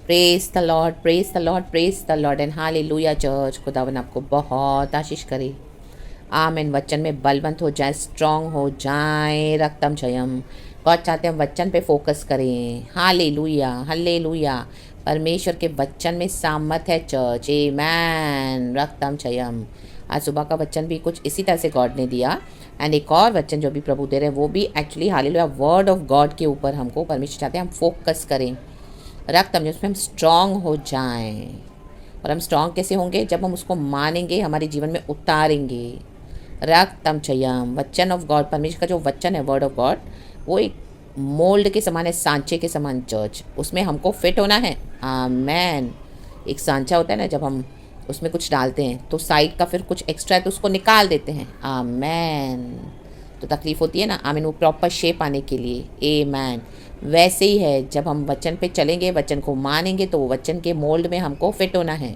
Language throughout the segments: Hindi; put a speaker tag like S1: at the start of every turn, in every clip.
S1: Praise the Lord, praise the Lord, praise the lord and hallelujah church. खुदावन आपको बहुत आशीष करे। आमीन। वचन में बलवंत हो जाए, स्ट्रांग हो जाए, रक्तम जयम। गॉड चाहते हैं वचन पे फोकस करें। Hallelujah, hallelujah. परमेश्वर के वचन में सामर्थ है चर्च। आमीन। रक्तम जयम। आज सुबह का वचन भी कुछ इसी तरह से गॉड ने दिया। एंड एक और वचन जो भी प्रभु दे रहे हैं वो भी actually hallelujah word of God के ऊपर हमको परमेश्वर चाहते हैं हम फोकस करें। रक्तम जिसमें हम स्ट्रांग हो जाएं। और हम स्ट्रांग कैसे होंगे? जब हम उसको मानेंगे, हमारे जीवन में उतारेंगे। रक्तम चयम, वचन ऑफ गॉड, परमेश्वर का जो वचन है वर्ड ऑफ गॉड, वो एक मोल्ड के समान है, सांचे के समान चर्च। उसमें हमको फिट होना है। आमेन। एक सांचा होता है ना, जब हम उसमें कुछ डालते हैं तो साइड का फिर कुछ एक्स्ट्रा है तो उसको निकाल देते हैं। आमेन। तो तकलीफ होती है ना। आमीन। वो प्रॉपर शेप आने के लिए। आमेन। वैसे ही है, जब हम वचन पे चलेंगे, वचन को मानेंगे, तो वचन के मोल्ड में हमको फिट होना है।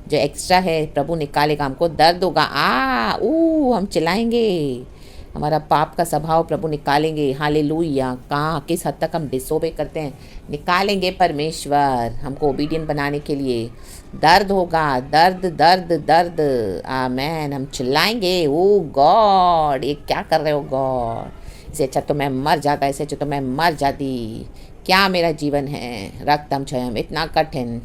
S1: जो एक्स्ट्रा है प्रभु निकालेगा। हमको दर्द होगा, हम चिल्लाएंगे। हमारा पाप का स्वभाव प्रभु निकालेंगे। हालेलुया। कहाँ किस हद तक हम डिसोबे करते हैं, निकालेंगे परमेश्वर हमको ओबीडियंट बनाने के लिए। दर्द होगा, दर्द दर्द दर्द। आमेन। हम चिल्लाएंगे, ओ गॉड ये क्या कर रहे हो गॉड, इससे अच्छा तो मैं मर जाता, इससे अच्छा तो मैं मर जाती। क्या मेरा जीवन है। रक्तम क्षयम, इतना कठिन,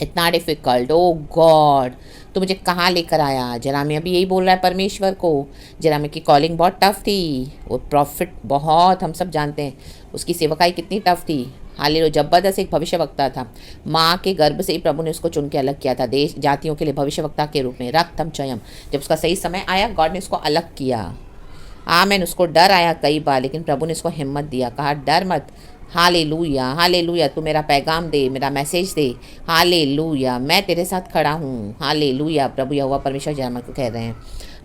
S1: इतना डिफ़िकल्ट। ओ गॉड तो मुझे कहाँ लेकर आया। जरामिया भी यही बोल रहा है परमेश्वर को। जरामिया की कॉलिंग बहुत टफ थी। वो प्रॉफिट बहुत, हम सब जानते हैं उसकी सेवकाई कितनी टफ थी। हालेलुया। जबरदस्त एक भविष्यवक्ता था। माँ के गर्भ से ही प्रभु ने उसको चुन के अलग किया था देश जातियों के लिए भविष्यवक्ता के रूप में। रक्तम चयम, जब उसका सही समय आया गॉड ने उसको अलग किया। आमीन। उसको डर आया कई बार, लेकिन प्रभु ने उसको हिम्मत दिया, कहा डर मत। Hallelujah, hallelujah. तू मेरा पैगाम दे, मेरा मैसेज दे। हालेलुया, मैं तेरे साथ खड़ा हूँ। हालेलुया। प्रभु यहोवा परमेश्वर जयमा को कह रहे हैं।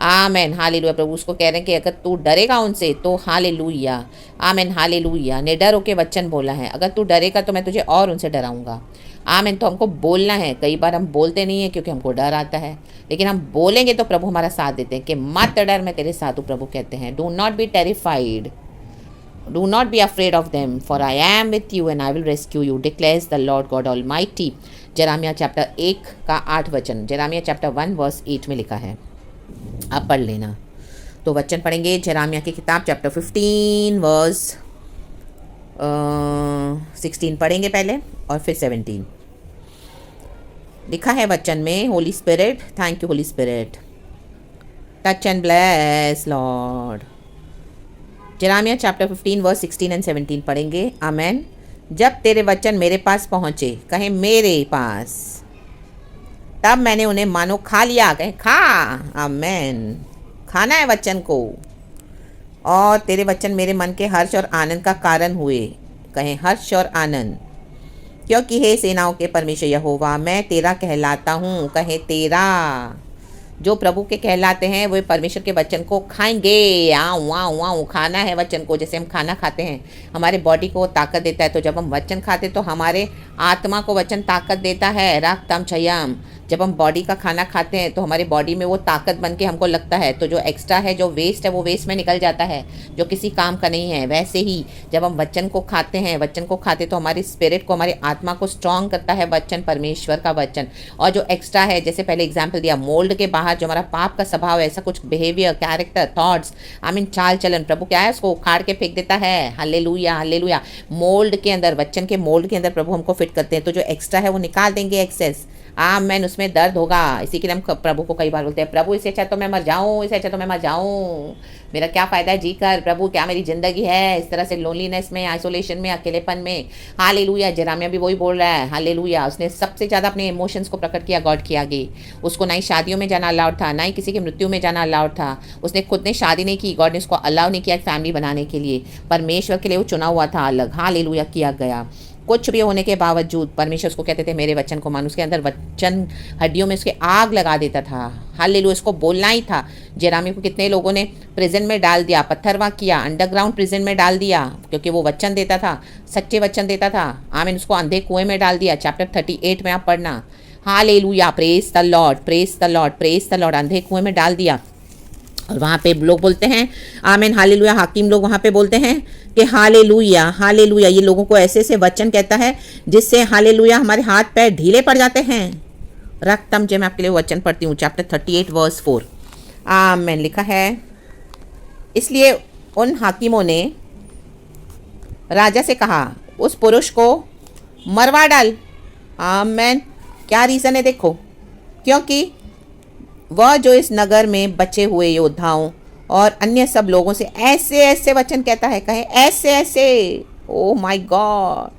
S1: आमीन। हालेलुया। प्रभु उसको कह रहे हैं कि अगर तू डरेगा उनसे तो हालेलुया। आमीन। हालेलुया। निडर होके वचन बोला है, अगर तू डरेगा तो मैं तुझे और उनसे डराऊंगा। आमीन। तो हमको बोलना है। कई बार हम बोलते नहीं हैं क्योंकि हमको डर आता है, लेकिन हम बोलेंगे तो प्रभु हमारा साथ देते हैं कि मत डर, मैं तेरे साथ हूँ। प्रभु कहते हैं do not be terrified, do not be afraid of them, for I am with you and I will rescue you, declares the Lord God Almighty. Jeremiah chapter 1 का 8 वचन, जरामिया चैप्टर 1 वर्स 8 में लिखा है। आप पढ़ लेना। तो वचन पढ़ेंगे जरामिया की किताब चैप्टर 15 वर्स 16 पढ़ेंगे पहले और फिर 17। लिखा है वचन में, Holy Spirit, thank you Holy Spirit, touch and bless Lord. Jeremiah chapter 15 verse 16 and 17 पढ़ेंगे। आमेन। जब तेरे वचन मेरे पास पहुँचे, कहें मेरे पास, तब मैंने उन्हें मानो खा लिया, कहें खा। आमेन। खाना है वचन को। और तेरे वचन मेरे मन के हर्ष और आनंद का कारण हुए, कहें हर्ष और आनंद। क्योंकि हे सेनाओं के परमेश्वर यहोवा, मैं तेरा कहलाता हूँ, कहे तेरा। जो प्रभु के कहलाते हैं वो परमेश्वर के वचन को खाएंगे। आऊँ आऊँ आऊँ, खाना है वचन को। जैसे हम खाना खाते हैं, हमारे बॉडी को ताकत देता है, तो जब हम वचन खाते तो हमारे आत्मा को वचन ताकत देता है। रक्तम छयम, जब हम बॉडी का खाना खाते हैं तो हमारी बॉडी में वो ताकत बन के हमको लगता है, तो जो एक्स्ट्रा है, जो वेस्ट है, वो वेस्ट में निकल जाता है, जो किसी काम का नहीं है। वैसे ही जब हम वचन को खाते हैं, वचन को खाते तो हमारी स्पिरिट को, हमारी आत्मा को स्ट्रांग करता है वचन, परमेश्वर का वचन। और जो एक्स्ट्रा है, जैसे पहले एग्जाम्पल दिया, मोल्ड के बाहर जो हमारा पाप का स्वभाव है, ऐसा कुछ बिहेवियर, कैरेक्टर, थॉट्स, चाल चलन, प्रभु क्या है उसको उखाड़ के फेंक देता है। Hallelujah, hallelujah. मोल्ड के अंदर, वचन के मोल्ड के अंदर प्रभु हमको फिट करते हैं, तो जो एक्स्ट्रा है वो निकाल देंगे, एक्सेस। आमेन। उसमें दर्द होगा। इसी के लिए हम प्रभु को कई बार बोलते हैं, प्रभु इससे अच्छा तो मैं मर जाऊँ, इससे अच्छा तो मैं मर जाऊँ, मेरा क्या फ़ायदा है जी कर। प्रभु क्या मेरी ज़िंदगी है इस तरह से लोनलीनेस में, आइसोलेशन में, अकेलेपन में। हालेलुया। जरामिया भी वही बोल रहा है। हालेलुया। उसने सबसे ज़्यादा अपने इमोशंस को प्रकट किया गॉड के आगे। उसको ना ही शादियों में जाना अलाउड था, ना ही किसी की मृत्यु में जाना अलाउड था। उसने खुद ने शादी नहीं की, गॉड ने उसको अलाउ नहीं किया फैमिली बनाने के लिए। परमेश्वर के लिए वो चुना हुआ था अलग। हालेलुया किया गया। कुछ भी होने के बावजूद परमेश्वर उसको कहते थे मेरे वचन को मान। उसके अंदर वचन हड्डियों में उसके आग लगा देता था। हालेलुया। उसको बोलना ही था। जेरामिया को कितने लोगों ने प्रिजन में डाल दिया, पत्थरवाह किया, अंडरग्राउंड प्रिजन में डाल दिया, क्योंकि वो वचन देता था, सच्चे वचन देता था। आमीन। उसको अंधे कुएं में डाल दिया। चैप्टर 38 में आप पढ़ना। Hallelujah. Praise the Lord, praise the Lord, praise the Lord. अंधे कुएं में डाल दिया। और वहाँ पे लोग बोलते हैं आमीन हालेलुया, हाकिम लोग वहाँ पे बोलते हैं कि हालेलुया हालेलुया। ये लोगों को ऐसे ऐसे वचन कहता है जिससे हालेलुया हमारे हाथ पैर ढीले पड़ जाते हैं। रक्तम जो मैं आपके लिए वचन पढ़ती हूँ, चैप्टर 38 वर्स 4। आमीन लिखा है, इसलिए उन हाकिमों ने राजा से कहा उस पुरुष को मरवा डाल। आमीन। क्या रीज़न है देखो, क्योंकि वह जो इस नगर में बचे हुए योद्धाओं और अन्य सब लोगों से ऐसे ऐसे वचन कहता है, कहे ऐसे ऐसे, ओ माय गॉड,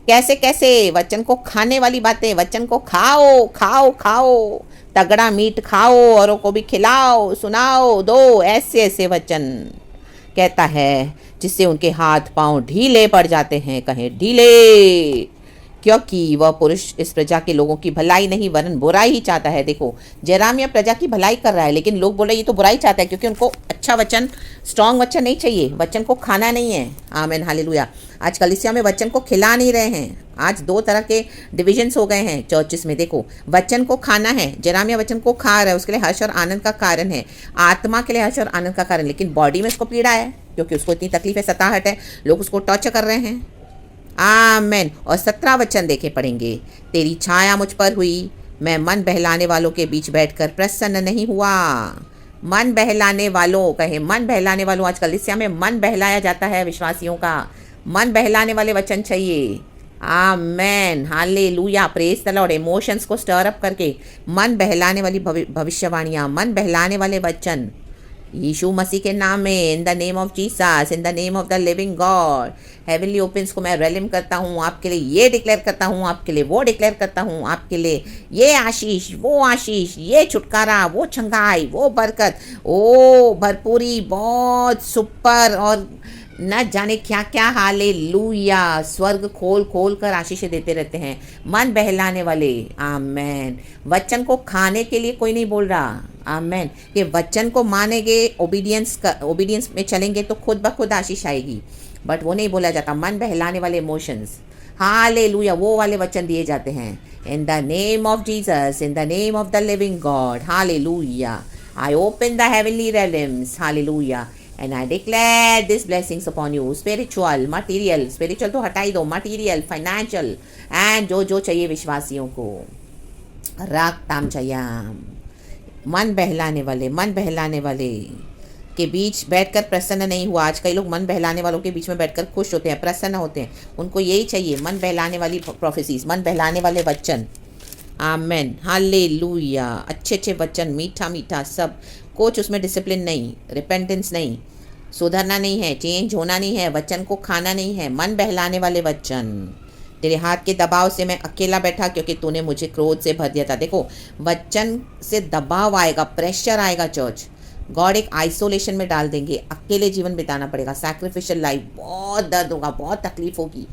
S1: कैसे कैसे वचन को खाने वाली बातें, वचन को खाओ खाओ खाओ, तगड़ा मीट खाओ, औरों को भी खिलाओ, सुनाओ दो, ऐसे ऐसे वचन कहता है जिससे उनके हाथ पांव ढीले पड़ जाते हैं, कहें ढीले, क्योंकि वह पुरुष इस प्रजा के लोगों की भलाई नहीं वरन बुराई ही चाहता है। देखो जेरेमिया प्रजा की भलाई कर रहा है, लेकिन लोग बोल रहे ये तो बुराई चाहता है, क्योंकि उनको अच्छा वचन, स्ट्रॉन्ग वचन नहीं चाहिए, वचन को खाना नहीं है। आमीन हालेलुया। आज कलीसिया में वचन को खिला नहीं रहे हैं। आज दो तरह के डिविजन्स हो गए हैं चर्चेस में। देखो वचन को खाना है, जेरेमिया वचन को खा रहा है, उसके लिए हर्ष और आनंद का कारण है, आत्मा के लिए हर्ष और आनंद का कारण, लेकिन बॉडी में उसको पीड़ा है क्योंकि उसको इतनी तकलीफ है, सताहट है, लोग उसको टॉर्चर कर रहे हैं। आमेन। और 17 वचन देखे पढ़ेंगे, तेरी छाया मुझ पर हुई, मैं मन बहलाने वालों के बीच बैठकर प्रसन्न नहीं हुआ। मन बहलाने वालों, कहे मन बहलाने वालों। आज कलीसिया में मन बहलाया जाता है विश्वासियों का, मन बहलाने वाले वचन चाहिए। Amen hallelujah, praise the Lord. Emotions को स्टर अप करके मन बहलाने वाली भविष्यवाणियाँ, मन बहलाने वाले वचन यीशु मसीह के नाम में, in the name of Jesus, in the name of the living God. Heavenly opens को मैं रेलिम करता हूँ आपके लिए, ये डिक्लेयर करता हूँ आपके लिए, वो डिक्लेयर करता हूँ आपके लिए, ये आशीष वो आशीष, ये छुटकारा वो छंगाई वो बरकत, ओ भरपूरी, बहुत सुपर, और न जाने क्या क्या। हालेलुया। स्वर्ग खोल खोल कर आशीषें देते रहते हैं मन बहलाने वाले। आमेन। वचन को खाने के लिए कोई नहीं बोल रहा। आमेन। कि वचन को मानेंगे, ओबीडियंस में चलेंगे तो खुद ब खुद आशीष आएगी, बट वो नहीं बोला जाता। मन बहलाने वाले इमोशंस, हालेलुया, वो वाले वचन दिए जाते हैं। In the name of Jesus, in the name of the living God, hallelujah, I open the heavenly realms, hallelujah, and I declare these blessings upon you, spiritual, material, spiritual तो हटाई दो, material, financial, and जो जो चाहिए विश्वासियों को। रागताम जयाम। मन बहलाने वाले के बीच बैठकर प्रसन्न नहीं हुआ। आज कई लोग मन बहलाने वालों के बीच में बैठकर खुश होते हैं, प्रसन्न होते हैं, उनको यही चाहिए, मन बहलाने वाली प्रोफेसीज, मन बहलाने वाले वचन। Amen hallelujah. अच्छे अच्छे वचन, मीठा मीठा सब कुछ, उसमें डिसिप्लिन नहीं, रिपेंटेंस नहीं, सुधरना नहीं है, चेंज होना नहीं है, वचन को खाना नहीं है, मन बहलाने वाले वचन। तेरे हाथ के दबाव से मैं अकेला बैठा क्योंकि तूने मुझे क्रोध से भर दिया था। देखो वचन से दबाव आएगा, प्रेशर आएगा। चर्च गॉड एक आइसोलेशन में डाल देंगे, अकेले जीवन बिताना पड़ेगा, सैक्रिफिशियल लाइफ, बहुत दर्द होगा, बहुत तकलीफ होगी,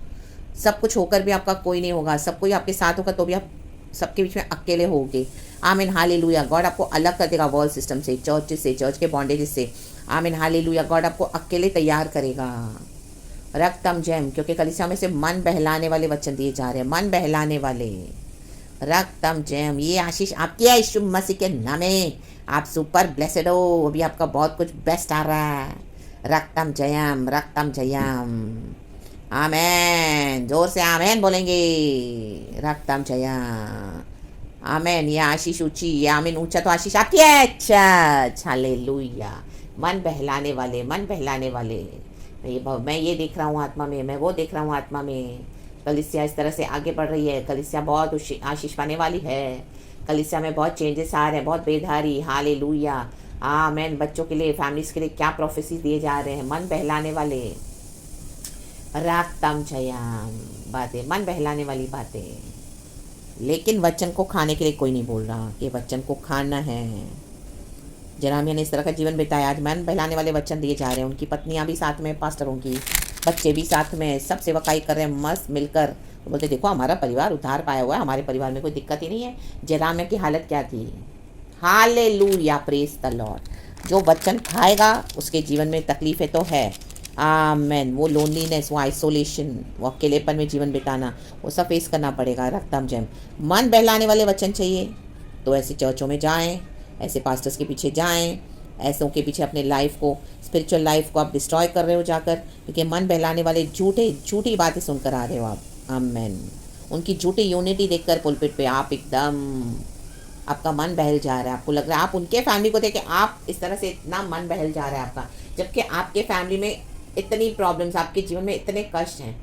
S1: सब कुछ होकर भी आपका कोई नहीं होगा, सब कोई आपके साथ होगा तो भी आप सबके बीच में अकेले होगे। आमीन हालेलुया। गॉड आपको अलग कर देगा वर्ल्ड सिस्टम से, चर्च के बॉन्डेजेस से। आमीन हालेलुया। गॉड आपको अकेले तैयार करेगा। रक्तम जैम, क्योंकि कलीसिया में से मन बहलाने वाले वचन दिए जा रहे हैं, मन बहलाने वाले। रक्तम जैम, ये आशीष आपकी है यीशु मसीह के नाम में। आप सुपर ब्लेसेड हो, अभी आपका बहुत कुछ बेस्ट आ रहा है। रक्तम जयम, रक्तम जयम। आमेन, जोर से आमेन बोलेंगे। रक्तम जयम, आमेन। ये आशीष ऊंची, ये आमीन ऊंचा तो आशीष आपकी है। अच्छा, हालेलुया। मन बहलाने वाले, मन बहलाने वाले। मैं ये देख रहा हूँ आत्मा में, मैं वो देख रहा हूँ आत्मा में। कलीसिया इस तरह से आगे बढ़ रही है, कलीसिया बहुत आशीष पाने वाली है, कलीसिया में बहुत चेंजेस आ रहे हैं, बहुत बेधारी। हालेलुया। आमेन। बच्चों के लिए, फैमिलीज के लिए क्या प्रोफेसीज दिए जा रहे हैं, मन बहलाने वाले। रागतम जयाम, बातें, मन बहलाने वाली बातें। लेकिन वचन को खाने के लिए कोई नहीं बोल रहा कि वचन को खाना है। जेरेमिया ने इस तरह का जीवन बिताया, आज मन बहलाने वाले वचन दिए जा रहे हैं। उनकी पत्नियां भी साथ में, पास्टरों की बच्चे भी साथ में, सब सेवकाई कर रहे हैं मस्त मिलकर। तो बोलते देखो हमारा परिवार उद्धार पाया हुआ है, हमारे परिवार में कोई दिक्कत ही नहीं है। जेरेमिया की हालत क्या थी। Hallelujah, praise the Lord. जो वचन खाएगा उसके जीवन में तकलीफें तो है। आमेन। वो लोनलीनेस, वो आइसोलेशन, वो अकेलेपन में जीवन बिताना, वो सब फेस करना पड़ेगा। रक्तम जैम। मन बहलाने वाले वचन चाहिए तो ऐसे चर्चों में जाएं, ऐसे पास्टर्स के पीछे जाएं, ऐसों के पीछे अपने लाइफ को, स्पिरिचुअल लाइफ को आप डिस्ट्रॉय कर रहे हो जाकर, क्योंकि मन बहलाने वाले झूठी बातें सुनकर आ रहे हो आप। आमेन। उनकी झूठी यूनिटी देखकर पुलपिट पे आप एकदम, आपका मन बहल जा रहा है, आपको लग रहा है आप उनके फैमिली को देख के आप इस तरह से इतना मन बहल जा रहा है आपका, जबकि आपके फैमिली में इतनी प्रॉब्लम्स, आपके जीवन में इतने कष्ट हैं,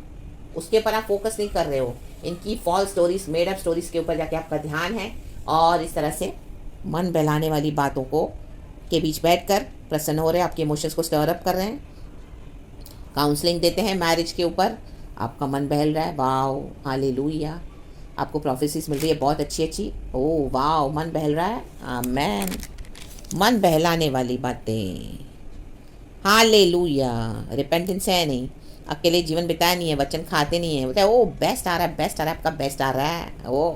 S1: उसके ऊपर आप फोकस नहीं कर रहे हो। इनकी false stories, made up stories के ऊपर जाके आपका ध्यान है, और इस तरह से मन बहलाने वाली बातों को के बीच बैठकर प्रसन्न हो रहे हैं, आपके इमोशंस को स्टर अप कर रहे हैं, काउंसलिंग देते हैं मैरिज के ऊपर, आपका मन बहल रहा है। Wow, hallelujah. आपको प्रोफेसीज मिल रही है बहुत अच्छी अच्छी। ओह वाओ, मन बहल रहा है। आमेन। मन बहलाने वाली बातें, हालेलुया। रिपेंटेंस है नहीं, अकेले जीवन बिताया नहीं है, वचन खाते नहीं है, बोलते हैं ओ बेस्ट आ रहा है, बेस्ट आ रहा है, आपका बेस्ट आ रहा है। ओ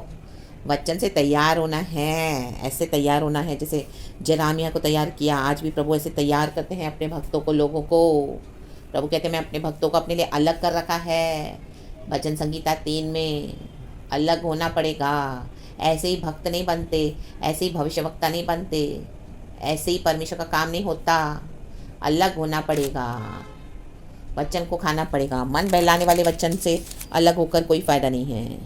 S1: वचन से तैयार होना है, ऐसे तैयार होना है जैसे जरामिया को तैयार किया। आज भी प्रभु ऐसे तैयार करते हैं अपने भक्तों को, लोगों को। प्रभु कहते हैं मैं अपने भक्तों को अपने लिए अलग कर रखा है। भजन संगीता 3 में अलग होना पड़ेगा। ऐसे ही भक्त नहीं बनते, ऐसे ही भविष्यवक्ता नहीं बनते, ऐसे ही परमेश्वर का काम नहीं होता। अलग होना पड़ेगा, वचन को खाना पड़ेगा। मन बहलाने वाले वचन से अलग होकर कोई फ़ायदा नहीं है।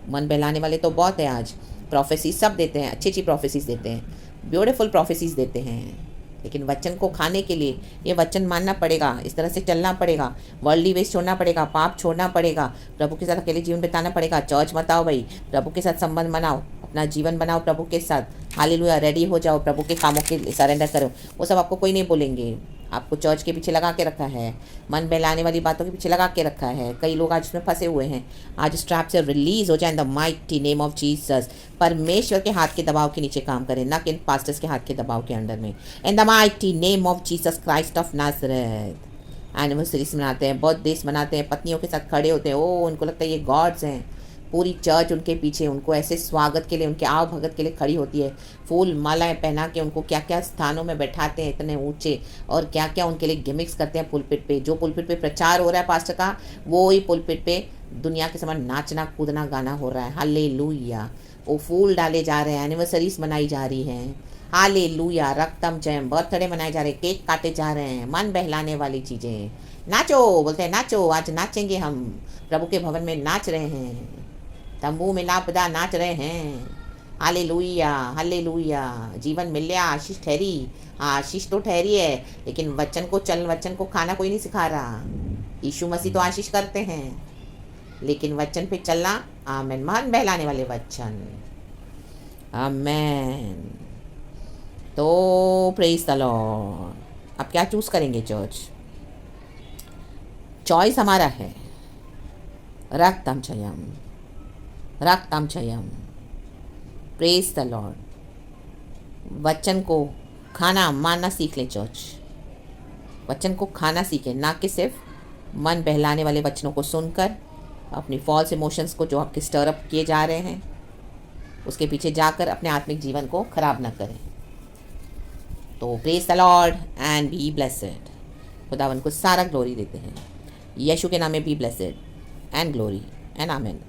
S1: मन बहलाने वाले तो बहुत है आज, प्रोफेसीज सब देते हैं, अच्छी अच्छी प्रोफेसीज देते हैं, ब्यूटीफुल प्रोफेसीज देते हैं, लेकिन वचन को खाने के लिए ये वचन मानना पड़ेगा, इस तरह से चलना पड़ेगा, वर्ल्डली वेस्ट छोड़ना पड़ेगा, पाप छोड़ना पड़ेगा, प्रभु के साथ अकेले जीवन बिताना पड़ेगा। चर्च मत आओ भाई, प्रभु के साथ संबंध बनाओ, अपना जीवन बनाओ प्रभु के साथ। हालेलुया। रेडी हो जाओ, प्रभु के कामों के सरेंडर करो। वो सब आपको कोई नहीं बोलेंगे, आपको चर्च के पीछे लगा के रखा है, मन बहलाने वाली बातों के पीछे लगा के रखा है। कई लोग आज उसमें फंसे हुए हैं। आज इस ट्रैप से रिलीज हो जाए in the mighty name of Jesus. परमेश्वर के हाथ के दबाव के नीचे काम करें, ना कि इन पास्टर्स के हाथ के दबाव के अंडर में। In the mighty name of Jesus Christ of Nazareth. Anniversaries मनाते हैं, बर्थडेज मनाते हैं, पत्नियों के साथ खड़े होते हैं, ओ उनको लगता है ये गॉड्स हैं। पूरी चर्च उनके पीछे, उनको ऐसे स्वागत के लिए, उनके आव भगत के लिए खड़ी होती है। फूल मालाएं पहना के उनको क्या क्या स्थानों में बैठाते हैं इतने ऊंचे, और क्या क्या उनके लिए गिमिक्स करते हैं पुलपिट पे। जो पुलपिट पे प्रचार हो रहा है पास्टर का, वो ही पुलपिट पे दुनिया के समान नाचना कूदना गाना हो रहा है। हालेलुया। वो फूल डाले जा रहे हैं, एनिवर्सरीज मनाई जा रही हैं। हालेलुया। रक्तम जयम, बर्थडे मनाए जा रहे हैं, केक काटे जा रहे हैं, मन बहलाने वाली चीज़ें। नाचो, बोलते हैं नाचो, आज नाचेंगे हम, प्रभु के भवन में नाच रहे हैं, तंबू में लापदा नाच रहे हैं। Hallelujah, hallelujah. जीवन मिल गया, आशीष ठहरी। हाँ, आशीष तो ठहरी है, लेकिन वचन को खाना कोई नहीं सिखा रहा। यीशु मसीह तो आशीष करते हैं, लेकिन वचन पे चलना। आमेन। मन बहलाने वाले वचन। आमेन। तो प्रेज द लॉर्ड। अब क्या चूज करेंगे चर्च? चॉइस हमारा है। रक्तम जयम, रक्तम जयम। Praise the Lord. वचन को खाना मानना सीख लें चर्च। वचन को खाना सीखें, ना कि सिर्फ मन बहलाने वाले वचनों को सुनकर अपनी फॉल्स इमोशंस को जो आपके स्टर अप किए जा रहे हैं उसके पीछे जाकर अपने आत्मिक जीवन को खराब ना करें। तो praise the lord and be blessed. खुदावन को सारा ग्लोरी देते हैं। यीशु के नाम में be blessed and glory and amen.